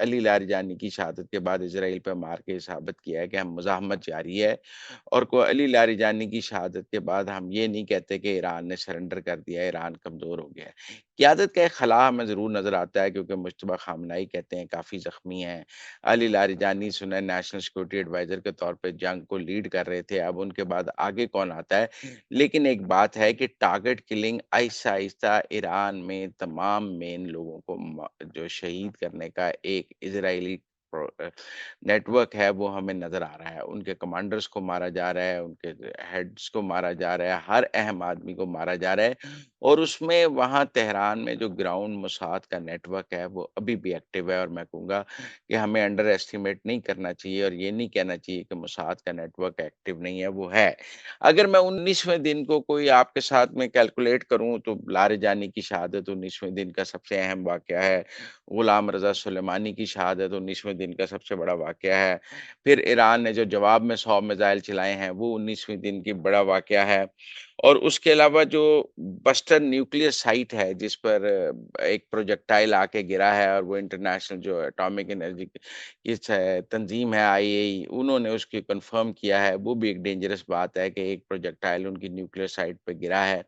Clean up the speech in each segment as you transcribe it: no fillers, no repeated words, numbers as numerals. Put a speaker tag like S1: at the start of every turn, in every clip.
S1: علی Larijani کی شہادت کے بعد اسرائیل پہ مار کے ثابت کیا ہے کہ ہم مزاحمت جاری ہے، اور کو علی لاریجانی کی شہادت کے بعد ہم یہ نہیں کہتے کہ ایران نے سرنڈر کر دیا ہے، ایران کمزور ہو گیا ہے۔ قیادت کا ایک خلا ہمیں ضرور نظر آتا ہے، کیونکہ مجتبیٰ خامنہئی کہتے ہیں کافی زخمی ہیں۔ علی لاریجانی سنیں نیشنل سیکورٹی ایڈوائزر کے طور پہ جنگ کو لیڈ کر رہے تھے، اب ان کے بعد آگے کون آتا ہے؟ لیکن ایک بات ہے کہ ٹارگٹ کلنگ آہستہ آہستہ ایران میں تمام مین لوگوں کو جو شہید کرنے کا ایک اسرائیلی نیٹ ورک ہے وہ ہمیں نظر آ رہا ہے۔ ان کے کمانڈرز کو مارا جا رہا ہے، ان کے ہیڈز کو مارا جا رہا ہے، ہر اہم آدمی کو مارا جا رہا ہے، اور اس میں وہاں تہران میں جو گراؤنڈ موساد کا نیٹ ورک ہے وہ ابھی بھی ایکٹیو ہے، اور میں کہوں گا کہ ہمیں انڈر ایسٹیمیٹ نہیں کرنا چاہیے، اور یہ نہیں کہنا چاہیے کہ موساد کا نیٹ ورک ایکٹیو نہیں ہے، وہ ہے۔ اگر میں 19ویں دن کو کوئی آپ کے ساتھ میں کیلکولیٹ کروں تو لاریجانی کی شہادت 19ویں دن کا سب سے اہم واقعہ ہے، غلام رضا سلیمانی کی شہادت 19ویں دن کا سب سے بڑا واقعہ ہے، پھر ایران نے جو جواب میں 100 میزائل چلائے ہیں وہ 19ویں دن کی بڑا واقعہ ہے، اور اس کے علاوہ جو بسٹر نیوکلیئر سائٹ ہے جس پر ایک پروجیکٹائل آ کے گرا ہے، اور وہ انٹرنیشنل جو اٹامک انرجی کی تنظیم ہے IAEA، انہوں نے اس کی کنفرم کیا ہے، وہ بھی ایک ڈینجرس بات ہے کہ ایک پروجیکٹائل ان کی نیوکلیئر سائٹ پہ گرا ہے۔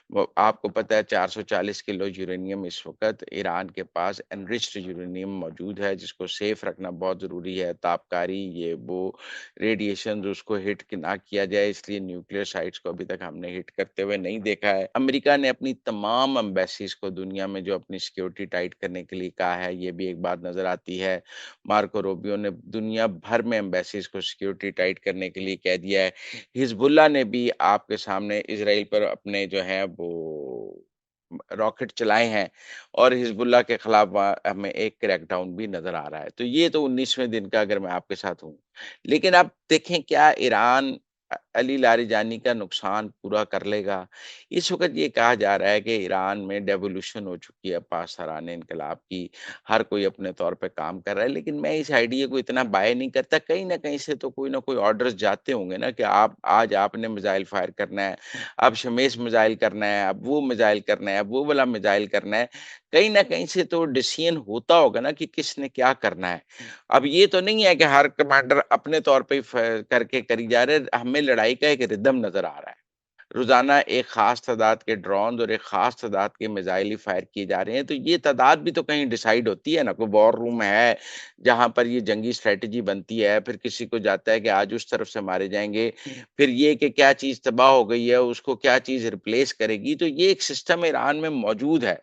S1: وہ آپ کو پتہ ہے 440 کلو یورینیم اس وقت ایران کے پاس انرچڈ یورینیم موجود ہے، جس کو سیف رکھنا بہت ضروری ہے، تابکاری یہ وہ ریڈیشن اس کو ہٹ نہ کیا جائے، اس لیے نیوکلیئر سائٹس کو ابھی تک ہم نے ہٹ کرتے ہوئے نہیں دیکھا ہے۔ امریکہ نے اپنی تمام ایمبیسیز کو دنیا میں جو اپنی سیکیورٹی ٹائٹ کرنے کے لیے کہا ہے، یہ بھی ایک بات نظر آتی ہے۔ مارکو روبیو نے دنیا بھر میں ایمبیسیز کو سیکیورٹی ٹائٹ کرنے کے لیے کہہ دیا ہے۔ حزب اللہ نے بھی آپ کے سامنے اسرائیل پر اپنے جو ہیں وہ راکٹ چلائے ہیں، اور حزب اللہ کے خلاف ہمیں ایک کریک ڈاؤن بھی نظر آ رہا ہے۔ تو یہ تو 19ویں دن کا اگر میں آپ کے ساتھ ہوں، لیکن آپ دیکھیں کیا ایران علی لاریجانی کا نقصان پورا کر لے گا؟ اس وقت یہ کہا جا رہا ہے کہ ایران میں ڈیولیوشن ہو چکی ہے پاسداران انقلاب کی، ہر کوئی اپنے طور پہ کام کر رہا ہے، لیکن میں اس آئیڈیا کو اتنا بائی نہیں کرتا، کہیں نہ کہیں سے تو کوئی نہ کوئی آرڈرز جاتے ہوں گے نا، کہ آج آپ نے میزائل فائر کرنا ہے، اب شمیش میزائل کرنا ہے، اب وہ میزائل کرنا ہے، اب وہ والا میزائل کرنا ہے، کہیں نہ کہیں سے تو ڈیسیژن ہوتا ہوگا نا کہ کس نے کیا کرنا ہے۔ اب یہ تو نہیں ہے کہ ہر کمانڈر اپنے طور پہ ہی کر کے کری جا رہے، ہمیں لڑائی کا ایک ردم نظر آ رہا ہے۔ روزانہ ایک خاص تعداد کے ڈرونز اور ایک خاص تعداد کے میزائل ہی فائر کیے جا رہے ہیں، تو یہ تعداد بھی تو کہیں ڈیسائیڈ ہوتی ہے نا، کوئی وار روم ہے جہاں پر یہ جنگی اسٹریٹجی بنتی ہے، پھر کسی کو جاتا ہے کہ آج اس طرف سے مارے جائیں گے، پھر یہ کہ کیا چیز تباہ ہو گئی ہے اس کو کیا چیز ریپلیس کرے گی، تو یہ ایک سسٹم ایران میں موجود ہے۔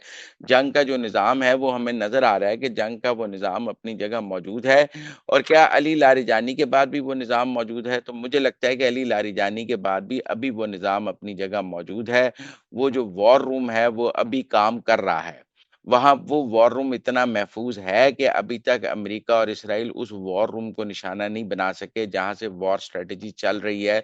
S1: جنگ کا جو نظام ہے وہ ہمیں نظر آ رہا ہے کہ جنگ کا وہ نظام اپنی جگہ موجود ہے، اور کیا علی لاریجانی کے بعد بھی وہ نظام موجود ہے؟ تو مجھے لگتا ہے کہ علی لاریجانی کے بعد بھی ابھی وہ نظام اپنی جگہ موجود ہے، وہ جو وار روم ہے وہ ابھی کام کر رہا ہے، وہاں وہ وار روم اتنا محفوظ ہے کہ ابھی تک امریکہ اور اسرائیل اس وار روم کو نشانہ نہیں بنا سکے جہاں سے وار سٹریٹجی چل رہی ہے،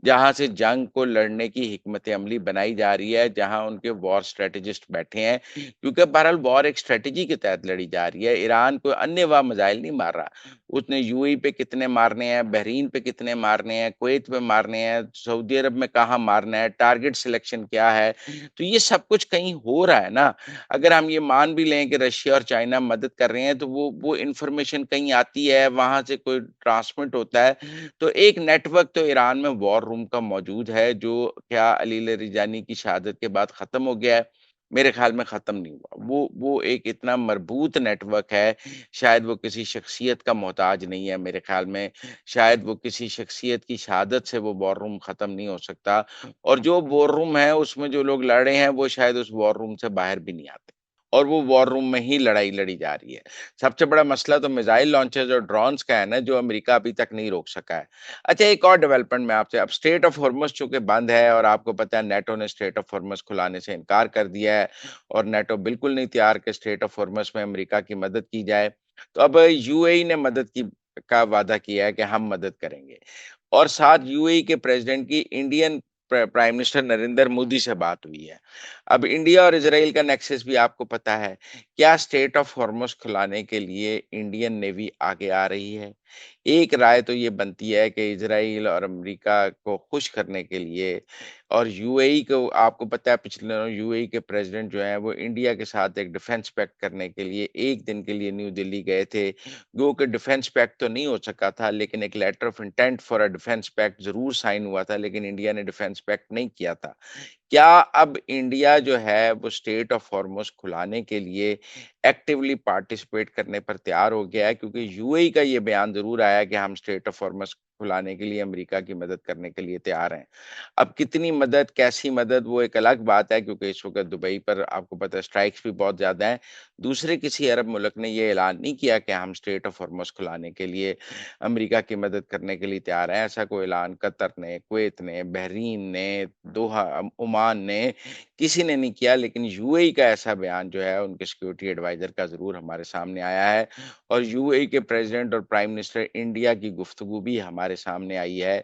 S1: جہاں سے جنگ کو لڑنے کی حکمت عملی بنائی جا رہی ہے، جہاں ان کے وار سٹریٹجسٹ بیٹھے ہیں، کیونکہ بہرحال وار ایک سٹریٹجی کے تحت لڑی جا رہی ہے۔ ایران کو انیہ واہ میزائل نہیں مار رہا، اس نے پہ کتنے مارنے ہیں، بحرین پہ کتنے مارنے ہیں، کویت پہ مارنے ہیں، سعودی عرب میں کہاں مارنا ہے، ٹارگٹ سلیکشن کیا ہے، تو یہ سب کچھ کہیں ہو رہا ہے نا۔ اگر ہم یہ مان بھی لیں کہ رشیا اور چائنا مدد کر رہے ہیں، تو وہ انفارمیشن کہیں آتی ہے، وہاں سے کوئی ٹرانسمٹ ہوتا ہے، تو ایک نیٹ ورک تو ایران میں وار روم کا موجود ہے، جو کیا علی لاریجانی کی شہادت کے بعد ختم ہو گیا ہے؟ میرے خیال میں ختم نہیں ہوا، وہ ایک اتنا مربوط نیٹ ورک ہے، شاید وہ کسی شخصیت کا محتاج نہیں ہے، میرے خیال میں شاید وہ کسی شخصیت کی شہادت سے وہ وار روم ختم نہیں ہو سکتا، اور جو وار روم ہے اس میں جو لوگ لڑ رہے ہیں وہ شاید اس وار روم سے باہر بھی نہیں آتے، اور وہ وار روم میں ہی لڑائی لڑی جا رہی ہے۔ سب سے بڑا مسئلہ تو میزائل لانچرز اور ڈرونز کا ہے نا، جو امریکہ ابھی تک نہیں روک سکا ہے۔ اچھا، ایک اور ڈیولپمنٹ میں آپ سے، اب اسٹریٹ آف ہارمز چونکہ بند ہے، اور آپ کو پتہ ہے نیٹو نے اسٹریٹ آف ہارمز کھلانے سے انکار کر دیا ہے، اور نیٹو بالکل نہیں تیار کہ اسٹریٹ آف ہارمز میں امریکہ کی مدد کی جائے، تو اب نے مدد کی کا وعدہ کیا ہے کہ ہم مدد کریں گے، اور ساتھ کے پریزیڈنٹ کی Indian prime minister Narendra Modi سے بات ہوئی ہے۔ اب انڈیا اور اسرائیل کا نیکسس بھی آپ کو پتا ہے، کیا اسٹریٹ آف ہارمز کھلانے کے لیے انڈین نیوی آگے آ رہی ہے؟ ایک رائے تو یہ بنتی ہے کہ اسرائیل اور امریکہ کو خوش کرنے کے لیے اور یو اے ای کو آپ کو پتہ ہے پچھلے دنوں یو اے ای کے پریزیڈنٹ جو ہیں وہ انڈیا کے ساتھ ایک ڈیفینس پیکٹ کرنے کے لیے ایک دن کے لیے نیو دلی گئے تھے۔ گو کہ ڈیفینس پیکٹ تو نہیں ہو سکا تھا لیکن ایک letter of intent for a defence pact ضرور سائن ہوا تھا، لیکن انڈیا نے ڈیفینس پیکٹ نہیں کیا تھا۔ کیا اب انڈیا جو ہے وہ اسٹریٹ آف ہارموز کھلانے کے لیے ایکٹیولی پارٹیسپیٹ کرنے پر تیار ہو گیا ہے؟ کیونکہ یو اے ای کا یہ بیان ضرور آیا ہے کہ ہم اسٹریٹ آف ہارموز کھلانے کے لیے امریکہ کی مدد کرنے کے لیے تیار ہیں۔ اب کتنی مدد، کیسی مدد، وہ ایک الگ بات ہے، کیونکہ اس وقت دبئی پر آپ کو پتہ ہے اسٹرائکس بھی بہت زیادہ ہیں۔ دوسرے کسی عرب ملک نے یہ اعلان نہیں کیا کہ ہم اسٹریٹ آف ہارموز کھلانے کے لیے امریکہ کی مدد کرنے کے لیے تیار ہیں۔ ایسا کوئی اعلان قطر نے، کویت نے، بحرین نے، دوحہ عمان نے، کسی نے نہیں کیا، لیکن یو اے ای کا ایسا بیان جو ہے ان کے سیکورٹی ایڈوائزر کا ضرور ہمارے سامنے آیا ہے، اور یو اے ای کے پریزیڈنٹ اور پرائم منسٹر انڈیا کی گفتگو بھی ہمارے سامنے آئی ہے،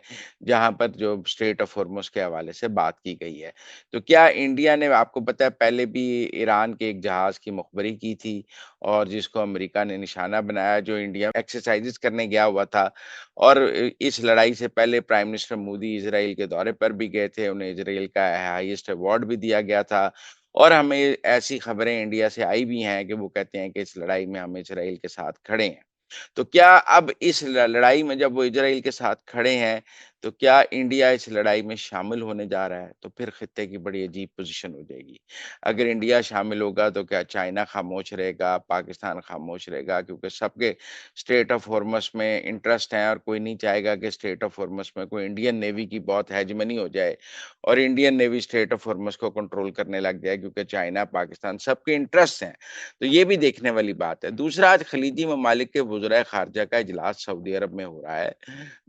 S1: جہاں پر جو اسٹریٹ آف ہارموز کے حوالے سے بات کی گئی ہے۔ تو کیا انڈیا نے، آپ کو پتہ ہے پہلے بھی ایران کے ایک جہاز کی مخبری کی تھی اور جس کو امریکہ نے نشانہ بنایا، جو انڈیا میں ایکسرسائزز کرنے گیا ہوا تھا، اور اس لڑائی سے پہلے پرائم منسٹر مودی اسرائیل کے دورے پر بھی گئے تھے، انہیں اسرائیل کا ہائیسٹ ایوارڈ بھی دیا گیا تھا، اور ہمیں ایسی خبریں انڈیا سے آئی بھی ہیں کہ وہ کہتے ہیں کہ اس لڑائی میں ہم اسرائیل کے ساتھ کھڑے ہیں۔ تو کیا اب اس لڑائی میں جب وہ اسرائیل کے ساتھ کھڑے ہیں تو کیا انڈیا اس لڑائی میں شامل ہونے جا رہا ہے؟ تو پھر خطے کی بڑی عجیب پوزیشن ہو جائے گی۔ اگر انڈیا شامل ہوگا تو کیا چائنا خاموش رہے گا، پاکستان خاموش رہے گا؟ کیونکہ سب کے اسٹریٹ آف ہارمس میں انٹرسٹ ہیں، اور کوئی نہیں چاہے گا کہ اسٹریٹ آف ہارمس میں کوئی انڈین نیوی کی بہت ہیجمنی ہو جائے اور Indian navy street of harms کو کنٹرول کرنے لگ جائے، کیونکہ چائنا، پاکستان سب کے انٹرسٹ ہیں۔ تو یہ بھی دیکھنے والی بات ہے۔ دوسرا، آج خلیجی ممالک کے وزرائے خارجہ کا اجلاس سعودی عرب میں ہو رہا ہے،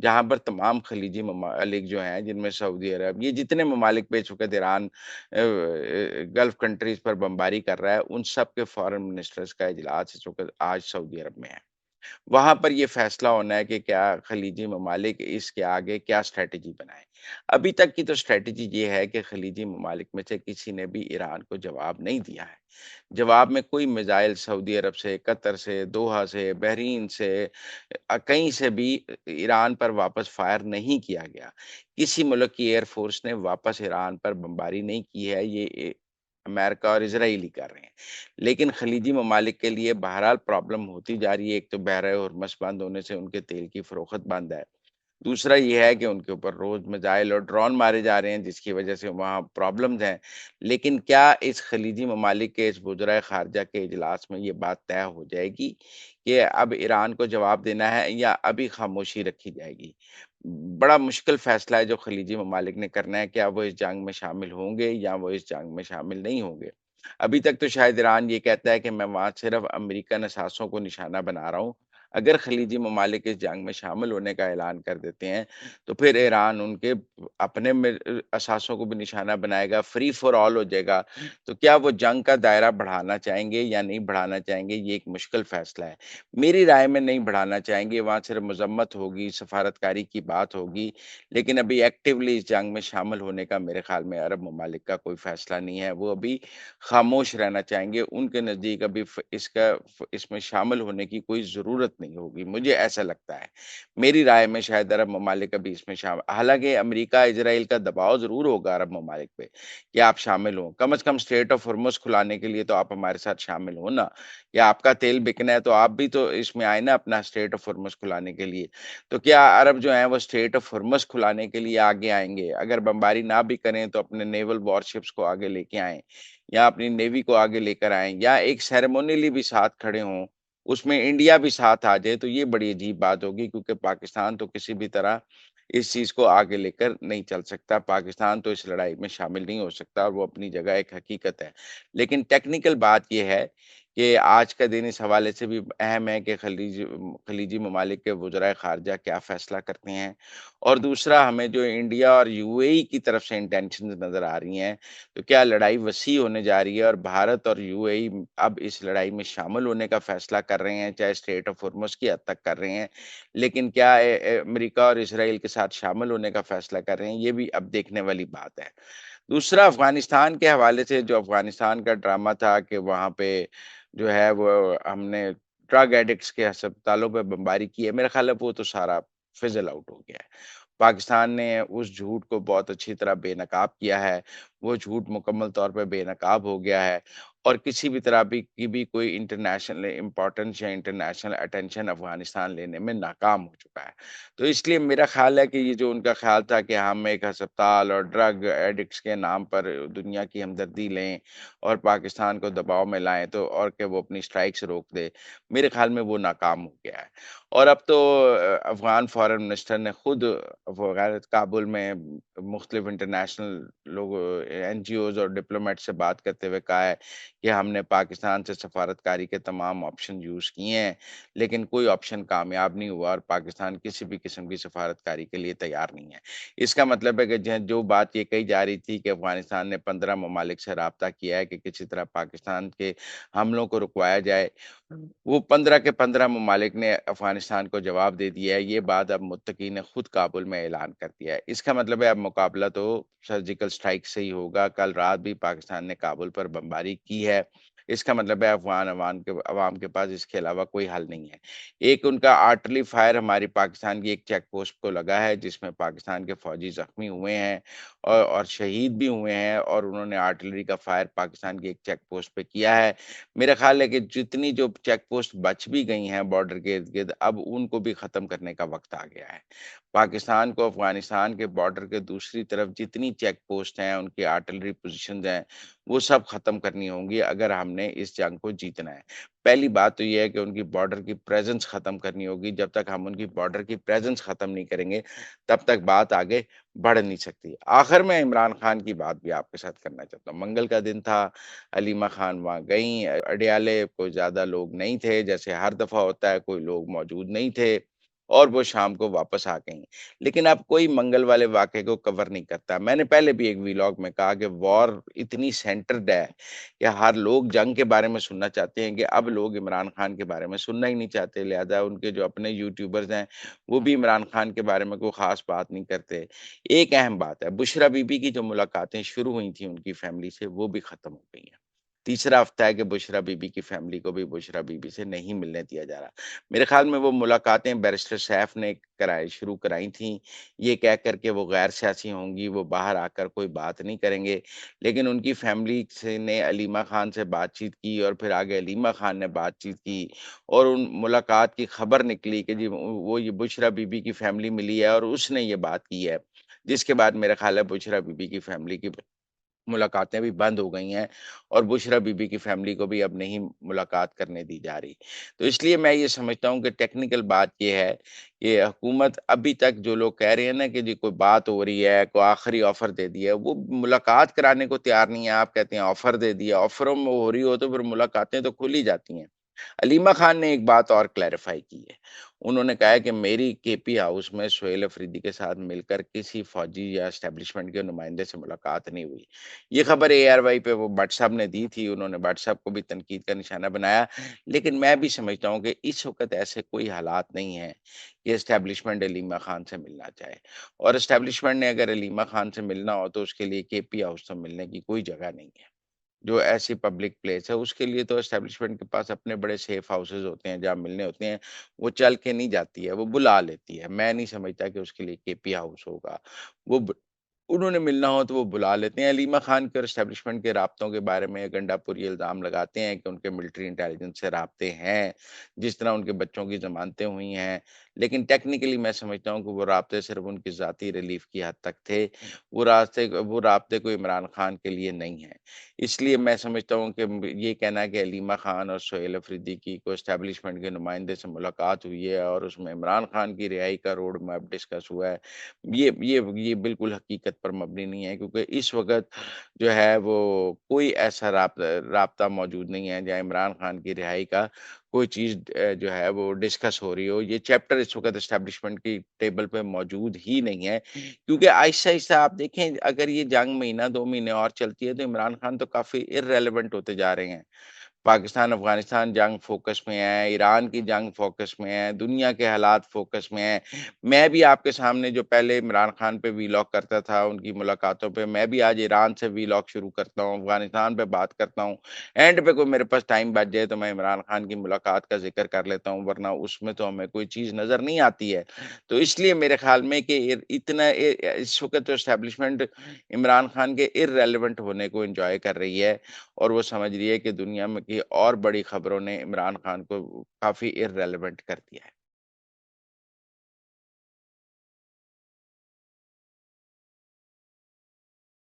S1: جہاں پر تمام خلیجی ممالک جو ہیں، جن میں سعودی عرب، یہ جتنے ممالک پہ اس وقت ایران گلف کنٹریز پر بمباری کر رہا ہے، ان سب کے فارن منسٹرز کا اجلاس اس وقت آج سعودی عرب میں ہے۔ وہاں پر یہ فیصلہ ہونا ہے کہ کیا خلیجی ممالک اس کے آگے کیا اسٹریٹجی بنائیں۔ ابھی تک کی تو اسٹریٹجی یہ ہے کہ خلیجی ممالک میں سے کسی نے بھی ایران کو جواب نہیں دیا ہے۔ جواب میں کوئی میزائل سعودی عرب سے، قطر سے، دوحہ سے، بحرین سے، کہیں سے بھی ایران پر واپس فائر نہیں کیا گیا۔ کسی ملک کی ایئر فورس نے واپس ایران پر بمباری نہیں کی ہے، یہ امریکہ اور اسرائیل ہی کر رہے ہیں۔ لیکن خلیجی ممالک کے لیے بہرحال پرابلم ہوتی جا رہی ہے۔ ایک تو بحیرہ ہرمز بند ہونے سے ان کے تیل کی فروخت بند ہے۔ دوسرا یہ ہے کہ ان کے اوپر روز میزائل اور ڈرون مارے جا رہے ہیں، جس کی وجہ سے وہاں پرابلمز ہیں۔ لیکن کیا اس خلیجی ممالک کے اس وزرائے خارجہ کے اجلاس میں یہ بات طے ہو جائے گی کہ اب ایران کو جواب دینا ہے یا ابھی خاموشی رکھی جائے گی؟ بڑا مشکل فیصلہ ہے جو خلیجی ممالک نے کرنا ہے، کیا وہ اس جنگ میں شامل ہوں گے یا وہ اس جنگ میں شامل نہیں ہوں گے۔ ابھی تک تو شاید ایران یہ کہتا ہے کہ میں وہاں صرف امریکن اثاثوں کو نشانہ بنا رہا ہوں۔ اگر خلیجی ممالک اس جنگ میں شامل ہونے کا اعلان کر دیتے ہیں تو پھر ایران ان کے اپنے اثاثوں کو بھی نشانہ بنائے گا، فری فار آل ہو جائے گا۔ تو کیا وہ جنگ کا دائرہ بڑھانا چاہیں گے یا نہیں بڑھانا چاہیں گے، یہ ایک مشکل فیصلہ ہے۔ میری رائے میں نہیں بڑھانا چاہیں گے، وہاں صرف مذمت ہوگی، سفارتکاری کی بات ہوگی، لیکن ابھی ایکٹیولی اس جنگ میں شامل ہونے کا میرے خیال میں عرب ممالک کا کوئی فیصلہ نہیں ہے۔ وہ ابھی خاموش رہنا چاہیں گے۔ ان کے نزدیک ابھی اس میں شامل ہونے کی کوئی ضرورت نہیں ہوگی، مجھے ایسا لگتا ہے۔ میری رائے میں شاید عرب ممالک ابھی اس میں شامل، حالانکہ امریکہ اسرائیل کا دباؤ ضرور ہوگا عرب ممالک پہ کہ آپ شامل ہوں، کم از کم اسٹریٹ آف ہرمز کھلانے کے لیے تو آپ ہمارے ساتھ شامل ہوں نا، یا آپ کا تیل بکنا ہے تو آپ بھی تو اس میں آئے نا اپنا اسٹریٹ آف ہرمز کھلانے کے لیے۔ تو کیا عرب جو ہیں وہ اسٹریٹ آف ہرمز کھلانے کے لیے آگے آئیں گے؟ اگر بمباری نہ بھی کریں تو اپنے نیول وار شپس کو آگے لے کے آئیں، یا اپنی نیوی کو آگے لے کر آئیں، یا ایک سیریمونیلی بھی ساتھ کھڑے ہوں، اس میں انڈیا بھی ساتھ آ جائے، تو یہ بڑی عجیب بات ہوگی، کیونکہ پاکستان تو کسی بھی طرح اس چیز کو آگے لے کر نہیں چل سکتا۔ پاکستان تو اس لڑائی میں شامل نہیں ہو سکتا، اور وہ اپنی جگہ ایک حقیقت ہے۔ لیکن ٹیکنیکل بات یہ ہے کہ آج کا دن اس حوالے سے بھی اہم ہے کہ خلیجی ممالک کے وزرائے خارجہ کیا فیصلہ کرتے ہیں، اور دوسرا ہمیں جو انڈیا اور یو اے ای کی طرف سے انٹینشنز نظر آ رہی ہیں، تو کیا لڑائی وسیع ہونے جا رہی ہے اور بھارت اور یو اے ای اب اس لڑائی میں شامل ہونے کا فیصلہ کر رہے ہیں، چاہے اسٹریٹ آف ہرمز کی حد تک کر رہے ہیں، لیکن کیا امریکہ اور اسرائیل کے ساتھ شامل ہونے کا فیصلہ کر رہے ہیں، یہ بھی اب دیکھنے والی بات ہے۔ دوسرا، افغانستان کے حوالے سے جو افغانستان کا ڈرامہ تھا کہ وہاں پہ جو ہے وہ ہم نے ڈرگ ایڈکٹس کے ہسپتالوں پہ بمباری کی ہے، میرا خیال ہے وہ تو سارا فزل آؤٹ ہو گیا ہے۔ پاکستان نے اس جھوٹ کو بہت اچھی طرح بے نقاب کیا ہے، وہ جھوٹ مکمل طور پہ بے نقاب ہو گیا ہے اور کسی بھی طرح کی بھی کوئی انٹرنیشنل امپورٹنس یا انٹرنیشنل اٹینشن افغانستان لینے میں ناکام ہو چکا ہے۔ تو اس لیے میرا خیال ہے کہ یہ جو ان کا خیال تھا کہ ہم ایک ہسپتال اور ڈرگ ایڈکٹس کے نام پر دنیا کی ہمدردی لیں اور پاکستان کو دباؤ میں لائیں تو اور کہ وہ اپنی اسٹرائکس روک دے، میرے خیال میں وہ ناکام ہو گیا ہے۔ اور اب تو افغان فارن منسٹر نے خود کابل میں مختلف انٹرنیشنل لوگ این جی اوز اور ڈپلومیٹ سے بات کرتے ہوئے کہا ہے کہ ہم نے پاکستان سے سفارتکاری کے تمام آپشن یوز کیے ہیں لیکن کوئی آپشن کامیاب نہیں ہوا اور پاکستان کسی بھی قسم کی سفارتکاری کے لیے تیار نہیں ہے۔ اس کا مطلب ہے کہ جو بات یہ کہی جا رہی تھی کہ افغانستان نے 15 ممالک سے رابطہ کیا ہے کہ کسی طرح پاکستان کے حملوں کو رکوایا جائے، وہ 15 کے 15 ممالک نے افغانستان کو جواب دے دیا ہے۔ یہ بات اب متقی نے خود کابل میں اعلان کر دیا ہے۔ اس کا مطلب ہے اب مقابلہ تو سرجیکل اسٹرائک سے ہی ہوگا۔ کل رات بھی پاکستان نے کابل پر بمباری کی ہے۔ اس کا مطلب ہے افغان عوام کے پاس اس کے علاوہ کوئی حل نہیں ہے۔ ایک ان کا آرٹلری فائر ہماری پاکستان کی ایک چیک پوسٹ کو لگا ہے جس میں پاکستان کے فوجی زخمی ہوئے ہیں اور شہید بھی ہوئے ہیں اور انہوں نے آرٹلری کا فائر پاکستان کی ایک چیک پوسٹ پہ کیا ہے۔ میرا خیال ہے کہ جتنی جو چیک پوسٹ بچ بھی گئی ہیں بارڈر کے ارد گرد اب ان کو بھی ختم کرنے کا وقت آ گیا ہے۔ پاکستان کو افغانستان کے بارڈر کے دوسری طرف جتنی چیک پوسٹ ہیں ان کی آرٹلری پوزیشنز ہیں وہ سب ختم کرنی ہوں گی اگر ہم نے اس جنگ کو جیتنا ہے۔ پہلی بات تو یہ ہے کہ ان کی بارڈر کی پریزنس ختم کرنی ہوگی۔ جب تک ہم ان کی بارڈر کی پریزنس ختم نہیں کریں گے تب تک بات آگے بڑھ نہیں سکتی۔ آخر میں عمران خان کی بات بھی آپ کے ساتھ کرنا چاہتا ہوں۔ منگل کا دن تھا، علیمہ خان وہاں گئیں، اڈیالے کوئی زیادہ لوگ نہیں تھے، جیسے ہر دفعہ ہوتا ہے کوئی لوگ موجود نہیں تھے اور وہ شام کو واپس آ گئیں۔ لیکن اب کوئی منگل والے واقعے کو کور نہیں کرتا۔ میں نے پہلے بھی ایک ویلاگ میں کہا کہ وار اتنی سینٹرڈ ہے کہ ہر لوگ جنگ کے بارے میں سننا چاہتے ہیں کہ اب لوگ عمران خان کے بارے میں سننا ہی نہیں چاہتے، لہذا ان کے جو اپنے یوٹیوبرز ہیں وہ بھی عمران خان کے بارے میں کوئی خاص بات نہیں کرتے۔ ایک اہم بات ہے، بشرا بی بی کی جو ملاقاتیں شروع ہوئی تھیں ان کی فیملی سے وہ بھی ختم ہو گئی ہیں۔ تیسرا ہفتہ ہے کہ بشرا بی بی کی فیملی کو بھی بشرا بی بی سے نہیں ملنے دیا جا رہا۔ میرے خیال میں وہ ملاقاتیں بیرسٹر سیف نے شروع کرائی تھیں، یہ کہہ کر کے وہ غیر سیاسی ہوں گی، وہ باہر آ کر کوئی بات نہیں کریں گے، لیکن ان کی فیملی سے نے علیمہ خان سے بات چیت کی اور پھر آگے علیمہ خان نے بات چیت کی اور ان ملاقات کی خبر نکلی کہ جی وہ یہ بشرا بی بی کی فیملی ملی ہے اور اس نے یہ بات کی ہے، جس کے بعد میرا خیال ہے بشرا بی بی کی فیملی کی ملاقاتیں بھی بند ہو گئی ہیں اور بشرا بی بی کی فیملی کو بھی اب نہیں ملاقات کرنے دی جا رہی۔ تو اس لیے میں یہ سمجھتا ہوں کہ ٹیکنیکل بات یہ ہے کہ حکومت ابھی تک جو لوگ کہہ رہے ہیں نا کہ جی کوئی بات ہو رہی ہے، کوئی آخری آفر دے دیا ہے، وہ ملاقات کرانے کو تیار نہیں ہے۔ آپ کہتے ہیں آفر دے دیا، آفروں میں ہو رہی ہو تو پھر ملاقاتیں تو کھل ہی جاتی ہیں۔ علیمہ خان نے ایک بات اور کلیریفائی کی ہے۔ انہوں نے کہا ہے کہ میری کے پی ہاؤس میں سہیل افریدی کے ساتھ مل کر کسی فوجی یا اسٹیبلشمنٹ کے نمائندے سے ملاقات نہیں ہوئی۔ یہ خبر اے آر وائی پہ وہ بٹ صاحب نے دی تھی، انہوں نے بٹ صاحب کو بھی تنقید کا نشانہ بنایا، لیکن میں بھی سمجھتا ہوں کہ اس وقت ایسے کوئی حالات نہیں ہیں کہ اسٹیبلشمنٹ علیمہ خان سے ملنا چاہے، اور اسٹیبلشمنٹ نے اگر علیمہ خان سے ملنا ہو تو اس کے لیے کے پی ہاؤس سے ملنے کی کوئی جگہ نہیں ہے۔ جو ایسی پبلک پلیس ہے اس کے لیے تو اسٹیبلشمنٹ کے پاس اپنے بڑے سیف ہاؤسز ہوتے ہیں جہاں ملنے ہوتے ہیں، وہ چل کے نہیں جاتی ہے، وہ بلا لیتی ہے۔ میں نہیں سمجھتا کہ اس کے لیے کے پی ہاؤس ہوگا، وہ انہوں نے ملنا ہو تو وہ بلا لیتے ہیں۔ علیمہ خان کے اور اسٹیبلشمنٹ کے رابطوں کے بارے میں گنڈا پور یہ الزام لگاتے ہیں کہ ان کے ملٹری انٹیلیجنس سے رابطے ہیں، جس طرح ان کے بچوں کی ضمانتیں ہوئی ہیں، لیکن ٹیکنیکلی میں سمجھتا ہوں کہ وہ رابطے صرف ان کی ذاتی ریلیف کی حد تک تھے، وہ رابطے کوئی عمران خان کے لیے نہیں ہیں۔ اس لیے میں سمجھتا ہوں کہ یہ کہنا ہے کہ علیمہ خان اور سہیل افریدی کی کوئی اسٹیبلشمنٹ کے نمائندے سے ملاقات ہوئی ہے اور اس میں عمران خان کی رہائی کا روڈ میپ ڈسکس ہوا ہے، یہ بالکل حقیقت پر مبنی نہیں ہے، کیونکہ اس وقت جو ہے وہ کوئی ایسا رابطہ موجود نہیں ہے جہاں عمران خان کی رہائی کا کوئی چیز جو ہے وہ ڈسکس ہو رہی ہو۔ یہ چیپٹر اس وقت اسٹیبلشمنٹ کی ٹیبل پہ موجود ہی نہیں ہے، کیونکہ آہستہ آہستہ آپ دیکھیں اگر یہ جنگ مہینہ 2 مہینے اور چلتی ہے تو عمران خان تو کافی ارریلیونٹ ہوتے جا رہے ہیں۔ پاکستان افغانستان جنگ فوکس میں ہے، ایران کی جنگ فوکس میں ہے، دنیا کے حالات فوکس میں ہیں۔ میں بھی آپ کے سامنے جو پہلے عمران خان پہ ویلاگ کرتا تھا ان کی ملاقاتوں پہ، میں بھی آج ایران سے ویلاگ شروع کرتا ہوں، افغانستان پہ بات کرتا ہوں۔ اینڈ پہ کوئی میرے پاس ٹائم بچ جائے تو میں عمران خان کی ملاقات کا ذکر کر لیتا ہوں، ورنہ اس میں تو ہمیں کوئی چیز نظر نہیں آتی ہے۔ تو اس لیے میرے خیال میں کہ اس وقت تو اسٹیبلشمنٹ عمران خان کے ارریلیونٹ ہونے کو انجوائے کر رہی ہے، اور وہ سمجھ رہی ہے کہ دنیا میں کی اور بڑی خبروں نے عمران خان کو کافی ارریلیونٹ کر دیا ہے۔